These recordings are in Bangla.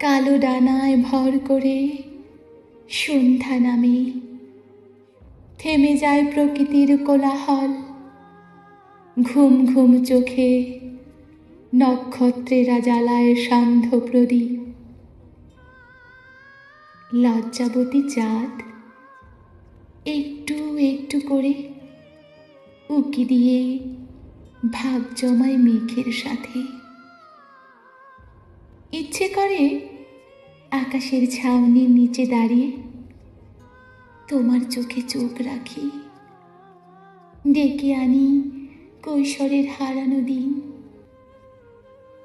কালো ডানায় ভর করে সন্ধ্যা নামে, থেমে যায় প্রকৃতির কোলাহল। ঘুম ঘুম চোখে নক্ষত্রেরা জ্বালায় সান্ধ্য প্রদীপ। লজ্জাবতী চাঁদ একটু একটু করে উঁকি দিয়ে ভাব জমায় মেঘের সাথে। ইচ্ছে করে আকাশের ছাউনির নিচে দাঁড়িয়ে তোমার চোখে চোখ রাখি, ডেকে আনি কৈশোরের হারানো দিন।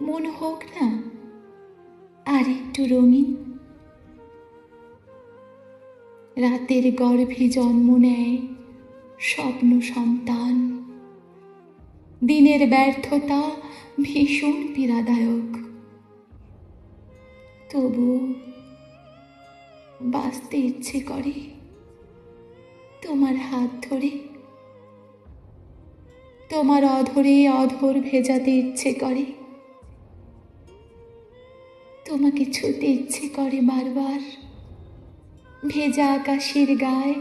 মন হোক না আর একটু রঙিন। রাতের গর্ভে জন্ম নেয় স্বপ্ন সন্তান। দিনের ব্যর্থতা ভীষণ পীড়াদায়ক, তবু বাঁচতে ইচ্ছে করে তোমার হাত ধরে। তোমার অধরে অধর ভেজাতে ইচ্ছে করে, তোমাকে ছুতে ইচ্ছে করে বারবার। ভেজা আকাশের গায়ে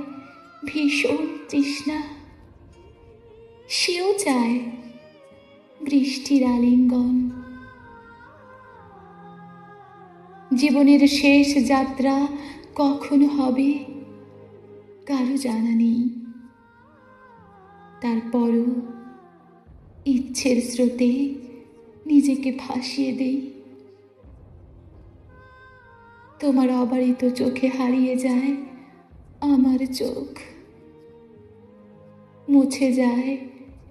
ভীষণ তৃষ্ণা, সেও চায় বৃষ্টির আলিঙ্গন। জীবনের শেষ যাত্রা কখন হবে কারো জানা নেই। তারপরও ইচ্ছের স্রোতে নিজেকে ভাসিয়ে দেই। তোমার অবারিত চোখে হারিয়ে যায় আমার চোখ, মুছে যায়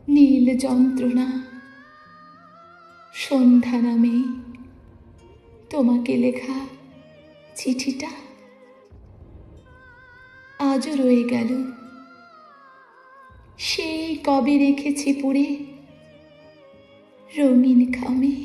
নীল যন্ত্রণা। সন্ধ্যা নামে তোমাকে লেখা চিঠিটা আজও রয়ে গেল। সেই কবে রেখেছি পড়ে রঙিন খামে।